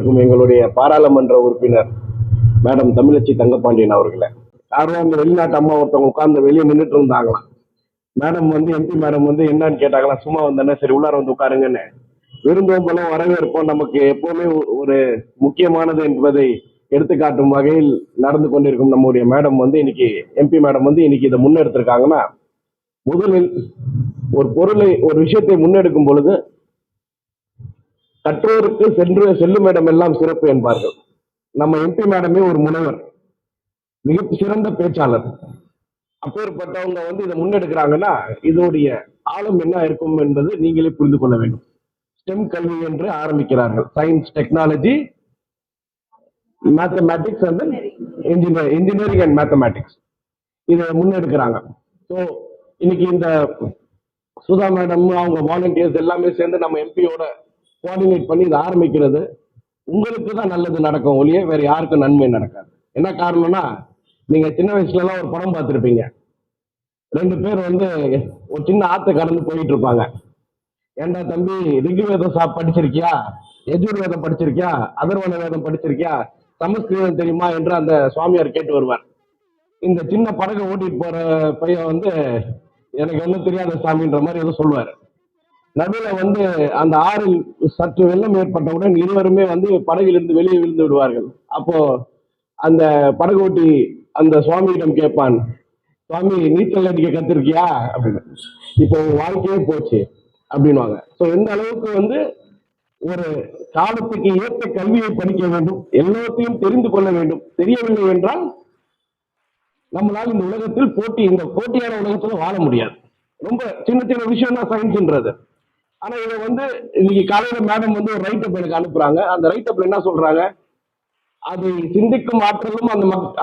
கொண்டிருக்கும் எங்களுடைய பாராளுமன்ற உறுப்பினர் மேடம் தமிழச்சி தங்கப்பாண்டியன் அவர்களை. யாரும் அந்த வெளிநாட்டு அம்மா ஒருத்தவங்க உட்கார்ந்து வெளியே நின்றுட்டு இருந்தாங்களாம். மேடம் எம்பி மேடம் என்னன்னு கேட்டாங்களாம். சும்மா வந்தேன்னா சரி உள்ளார வந்து உட்காருங்கன்னு. விருந்தோம்பலும் வரவேற்போம் நமக்கு எப்பவுமே ஒரு முக்கியமானது என்பதை எடுத்துக்காட்டும் வகையில் நடந்து கொண்டிருக்கும் நம்முடைய மேடம் இன்னைக்கு எம்பி மேடம் இன்னைக்கு இதை முன்னெடுத்திருக்காங்கன்னா, முதலில் ஒரு விஷயத்தை முன்னெடுக்கும் பொழுது கற்றோருக்கு செல்லும் இடம் எல்லாம் சிறப்பு என்பார்கள். நம்ம எம்பி மேடமே ஒரு முனைவர், மிக சிறந்த பேச்சாளர். அப்பேற்பட்டவங்க இதை முன்னெடுக்கிறாங்கன்னா இதோடைய ஆழம் என்ன இருக்கும் என்பது நீங்களே புரிந்து கொள்ள வேண்டும். ஸ்டெம் கல்வி என்று ஆரம்பிக்கிறார்கள். Science, technology, mathematics and engineering and mathematics இதை முன்னெடுக்கிறாங்க. ஸோ இன்னைக்கு இந்த சுதா மேடம் அவங்க வாலண்டியர்ஸ் எல்லாமே சேர்ந்து நம்ம எம்பியோட கோஆர்டினேட் பண்ணி இதை ஆரம்பிக்கிறது உங்களுக்கு தான் நல்லது நடக்கும் ஒழிய வேற யாருக்கும் நன்மை நடக்காது. என்ன காரணம்னா, நீங்க சின்ன வயசுல எல்லாம் ஒரு படம் பார்த்துருப்பீங்க. 2 பேர் ஒரு சின்ன ஆத்தை கடந்து போயிட்டு இருப்பாங்க. ஏண்டா தம்பி, ரிக்வேதம் படிச்சிருக்கியா, யஜுர்வேதம் படிச்சிருக்கியா, அதர்வண வேதம் படிச்சிருக்கியா, சமஸ்கிருதம் தெரியுமா என்று அந்த சுவாமியார் கேட்டு வருவார். இந்த சின்ன படகை ஓட்டிட்டு போற பையன் எனக்கு ஒன்றும் தெரியாத சாமின்ற மாதிரி ஏதோ சொல்லுவாரு. நடுவில் அந்த ஆறில் சற்று வெள்ளம் ஏற்பட்டவுடன் இருவருமே படகிலிருந்து வெளியே விழுந்து விடுவார்கள். அப்போ அந்த படகு ஓட்டி அந்த சுவாமியிடம் கேட்பான், சுவாமி நீச்சல் அடிக்க கத்திருக்கியா அப்படின்னு. இப்போ வாழ்க்கையே போச்சு அப்படின்வாங்க. ஸோ எந்த அளவுக்கு ஒரு காலத்துக்கு ஏற்ற கல்வியை படிக்க வேண்டும், எல்லாத்தையும் தெரிந்து கொள்ள வேண்டும். தெரியவில்லை என்றால் நம்மளால் இந்த உலகத்தில் இந்த போட்டியான உலகத்துல வாழ முடியாது. ரொம்ப சின்ன சின்ன விஷயம் தான் சயின்ஸ்ன்றது. ஆனா இதை இன்னைக்கு காலையில மேடம் ஒரு ரைட்டப் எனக்கு அனுப்புறாங்க. அந்த ரைட்டப்ல என்ன சொல்றாங்க, அதை சிந்திக்கும் ஆற்றலும்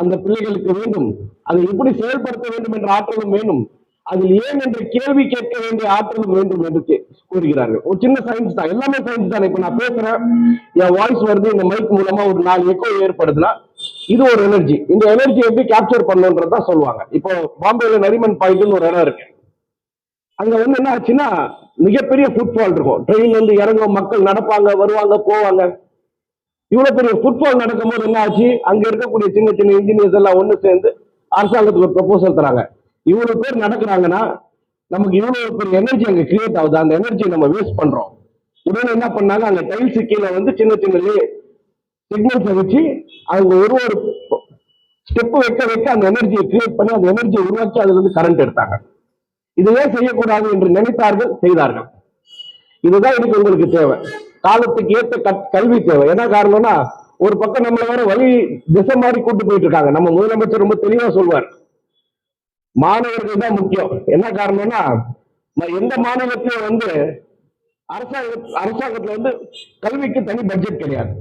அந்த பிள்ளைகளுக்கு வேண்டும், அதை எப்படி செயல்படுத்த வேண்டும் என்ற ஆற்றலும் வேண்டும், அதில் ஏன் என்ற கேள்வி கேட்க வேண்டிய ஆற்றலும் வேண்டும் என்று கூறுகிறார்கள். ஒரு சின்ன சயின்ஸ் தான், எல்லாமே சயின்ஸ் தான். இப்ப நான் பேசுறேன், என் வாய்ஸ் வருது, இந்த மைக் மூலமா ஒரு 4 எக்கோ ஏற்படுதுன்னா இது ஒரு எனர்ஜி. இந்த எனர்ஜி எப்படி கேப்சர் பண்ணணும்ன்றதான் சொல்லுவாங்க. இப்போ பாம்பேல நரிமன் பாயிண்ட்னு ஒரு இடம் இருக்கு. அங்க என்ன ஆச்சுன்னா, மிகப்பெரிய ஃபுட்பால் இருக்கும். ட்ரெயின் இறங்கும், மக்கள் நடப்பாங்க, வருவாங்க, போவாங்க. இவ்வளவு பெரிய ஃபுட்பால் நடக்கும் போது என்ன ஆச்சு, அங்க இருக்கக்கூடிய சின்ன சின்ன இன்ஜினியர்ஸ் எல்லாம் ஒண்ணு சேர்ந்து அரசாங்கத்துக்கு ஒரு ப்ரொபோசல் தராங்க. இவ்வளவு பேர் நடக்கிறாங்கன்னா நமக்கு இவ்வளவு பெரிய எனர்ஜி அங்க கிரியேட் ஆகுது, அந்த எனர்ஜியை நம்ம வேஸ்ட் பண்றோம். உடனே என்ன பண்ணாங்க, அங்க டைல்ஸ் கீழே சின்ன சின்ன சிக்னல்ஸை வச்சு அவங்க ஒரு ஸ்டெப் வைக்க வைக்க அந்த எனர்ஜியை கிரியேட் பண்ணி அந்த எனர்ஜியை உருவாக்கி அதுல கரண்ட் எடுத்தாங்க. இதையே செய்யக்கூடாது என்று நினைத்தார்கள், செய்தார்கள். இதுதான் எனக்கு உங்களுக்கு தேவை. காலத்துக்கு ஏற்ற கல்வி தேவை. என்ன காரணம்னா, ஒரு பக்கம் நம்மள வேற வழி திசை மாதிரி கூட்டு போயிட்டு இருக்காங்க. நம்ம முதலமைச்சர் ரொம்ப தெளிவா சொல்வார், மாணவர்கள் தான் முக்கியம். என்ன காரணம்னா, எந்த மாநிலத்திலும் அரசாங்கத்துல கல்விக்கு தனி பட்ஜெட் கிடையாது.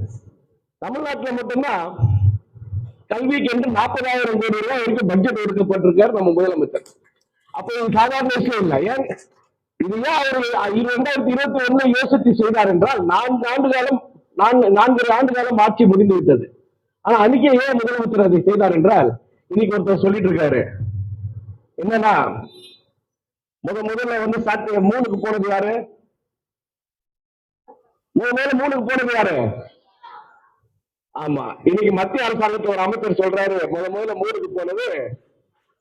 தமிழ்நாட்டில் மட்டும்தான் கல்விக்கு என்று 40,000 கோடி ரூபாய் வரைக்கும் பட்ஜெட் ஒதுக்கப்பட்டிருக்காரு நம்ம முதலமைச்சர். அப்போ இது சாதாரண விஷயம் இல்லை. ஏன் இது ஏன் அவர் 2021 யோசித்து செய்தார் என்றால், 4 ஆண்டு காலம் ஆட்சி முடிந்து விட்டது. ஆனா அன்னைக்கே ஏன் முதலமைச்சர் அதை செய்தார் என்றால், இன்னைக்கு ஒருத்தர் சொல்லிட்டு இருக்காரு என்னன்னா, முதல்ல சாத்திய 3க்கு போனது யாரு, 3க்கு போனது யாரு? ஆமா, இன்னைக்கு மத்திய அரசாங்கத்தில் ஒரு அமைச்சர் சொல்றாரு, முதல்ல 3க்கு போனது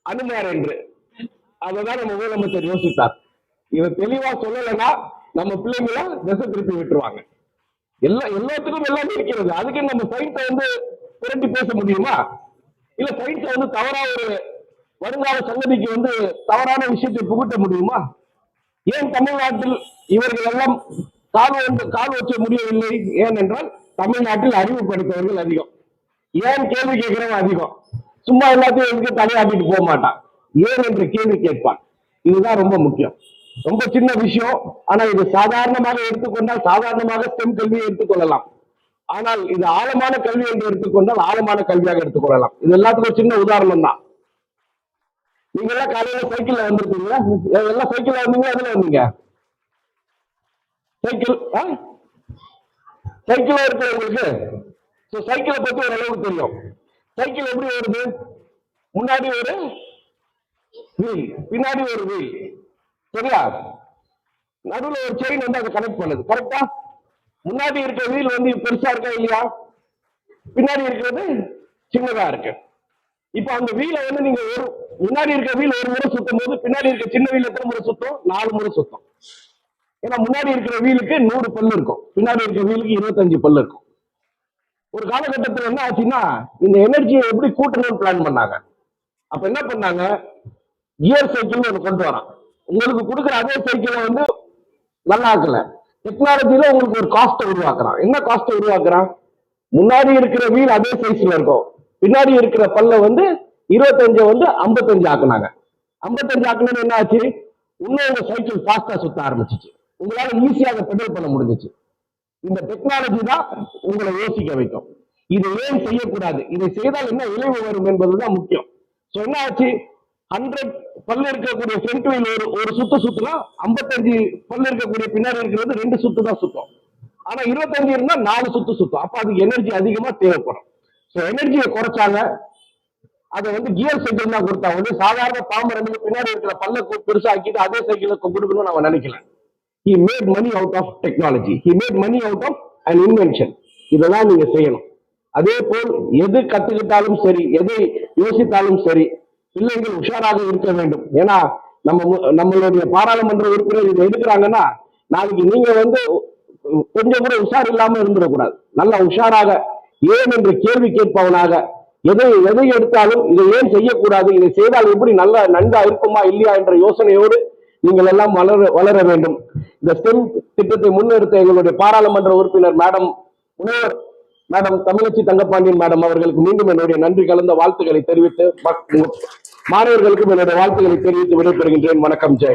அனுமார் என்று. அததான் நம்ம முதலமைச்சர் யோசித்தார். இதை தெளிவா சொல்லலைன்னா நம்ம பிள்ளைங்கள திசை திருப்பி விட்டுருவாங்க. எல்லாத்துக்கும் எல்லாமே இருக்கிறது. அதுக்கு நம்ம சயின்ஸை புரட்டி பேச முடியுமா? இல்ல சயின்ஸை தவறா ஒரு வருங்கால சங்கதிக்கு தவறான விஷயத்தை புகுட்ட முடியுமா? ஏன் தமிழ்நாட்டில் இவர்கள் எல்லாம் கால் வச்ச முடியவில்லை? ஏனென்றால் தமிழ்நாட்டில் அறிவு படித்தவர்கள் அதிகம், ஏன் கேள்வி கேட்கிறவங்க அதிகம். சும்மா எல்லாத்தையும் தலையாட்டிட்டு போக மாட்டான், ஏன் என்று கேள்வி கேட்பான். இதுதான் ரொம்ப முக்கியம். ரொம்ப சின்ன விஷயம், ஆனா இது சாதாரணமாக எடுத்துக்கொண்டால் சாதாரணமாக ஸ்டெம் கல்வியை எடுத்துக்கொள்ளலாம். ஆனால் இது ஆழமான கல்வி என்று எடுத்துக்கொண்டால் ஆழமான கல்வியாக எடுத்துக்கொள்ளலாம். இது எல்லாத்துக்கும் சின்ன உதாரணம் தான். நீங்க எல்லாம் காலையில சைக்கிள்ல வந்திருக்கீங்களா? எல்லாம் சைக்கிள்ல வந்தீங்க, அதுல வந்தீங்க சைக்கிள் இருக்கு உங்களுக்கு. சைக்கிளை பத்தி ஒரு அளவுக்கு தெரியும். சைக்கிள் எப்படி வருது? முன்னாடி ஒரு வீல், பின்னாடி ஒரு வீல், சரியா? நடுவில் ஒரு செயின் அதை கனெக்ட் பண்ணுது, கரெக்டா? முன்னாடி இருக்க வீல் வந்து பெருசா இருக்கா இல்லையா, பின்னாடி இருக்கிறது சின்னதா இருக்கு. இப்ப அந்த வீலை வந்து நீங்க ஒரு முன்னாடி இருக்க வீல் ஒரு முறை சுத்தும் போது பின்னாடி இருக்க சின்ன வீல் எத்தனை முறை சுத்தும்? 4 முறை சுத்தும். ஏன்னா முன்னாடி இருக்கிற வீலுக்கு 100 பல்லு இருக்கும், பின்னாடி இருக்கிற வீலுக்கு 25 பல்லு இருக்கும். ஒரு காலகட்டத்தில் என்ன ஆச்சுன்னா இந்த எனர்ஜியை எப்படி கூட்டணும்னு பிளான் பண்ணாங்க. அப்ப என்ன பண்ணாங்க, கியர் சைக்கிள் ஒன்று கொண்டு வரான். உங்களுக்கு கொடுக்குற அதே சைக்கிளை வந்து நல்லா ஆக்கல, டெக்னாலஜில உங்களுக்கு ஒரு காஸ்ட்டை உருவாக்குறான். என்ன காஸ்ட்டை உருவாக்குறான்? முன்னாடி இருக்கிற வீல் அதே சைஸ்ல இருக்கும், பின்னாடி இருக்கிற பல்ல வந்து 25 வந்து 55 ஆக்குனாங்க. 55 ஆக்குனது என்ன ஆச்சு, இன்னும் உங்க சைக்கிள் ஃபாஸ்டா சுத்த ஆரம்பிச்சிச்சு, உங்களால ஈஸியாக பெடல் பண்ண முடிஞ்சிச்சு. இந்த டெக்னாலஜி தான் உங்களை யோசிக்க வைக்கும். இதை ஏன் செய்யக்கூடாது, இதை செய்தால் என்ன விளைவு வரும் என்பதுதான் முக்கியம். சோ என்ன ஆச்சு, 100 பல்லு இருக்கக்கூடிய ஃப்ரண்ட் வீல் ஒரு சுத்து சுத்துனா 55 பல்லு இருக்கக்கூடிய பின்னாடி இருக்கிறது 2 சுத்து தான் சுத்தும். ஆனா 25 இருந்தா 4 சுத்து சுத்தும். அப்ப அதுக்கு எனர்ஜி அதிகமா தேவைப்படும். சோ எனர்ஜியை குறைச்சாங்க, அதை வந்து கியர் சைக்கிள் தான் கொடுத்தா. வந்து சாதாரண பாம்பரனுக்கு பின்னாடி இருக்கிற பல்ல பெருசா ஆக்கிட்டு அதே சைக்கிளை கொடுக்கணும்னு அவன் நினைக்கல. He made money out of technology. He made money out of an invention. இதெல்லாம் நீங்க செய்யணும். அதே போல் எது கத்துக்கிட்டாலும் சரி, எதை யோசித்தாலும் சரி, பிள்ளைகள் உஷாராக இருக்க வேண்டும். ஏன்னா நம்மளுடைய பாராளுமன்ற உறுப்பினர் இதை எடுக்கிறாங்கன்னா நாளைக்கு நீங்க வந்து கொஞ்சம் கூட உஷார் இல்லாம இருந்துடக்கூடாது. நல்ல உஷாராக ஏன் என்று கேள்வி கேட்பவனாக, எதை எடுத்தாலும் இதை ஏன் செய்யக்கூடாது, இதை செய்தால் எப்படி நல்ல நன்கா இருக்குமா இல்லையா என்ற யோசனையோடு நீங்கள் எல்லாம் வளர வேண்டும். இந்த ஸ்டெம் திட்டத்தை முன்னெடுத்த எங்களுடைய பாராளுமன்ற உறுப்பினர் முனைவர் மேடம் தமிழச்சி தங்கப்பாண்டியன் மேடம் அவர்களுக்கு மீண்டும் என்னுடைய நன்றி கலந்த வாழ்த்துக்களை தெரிவித்து, மாணவர்களுக்கும் என்னுடைய வாழ்த்துக்களை தெரிவித்து விடைபெறுகின்றேன். வணக்கம். ஜெய்.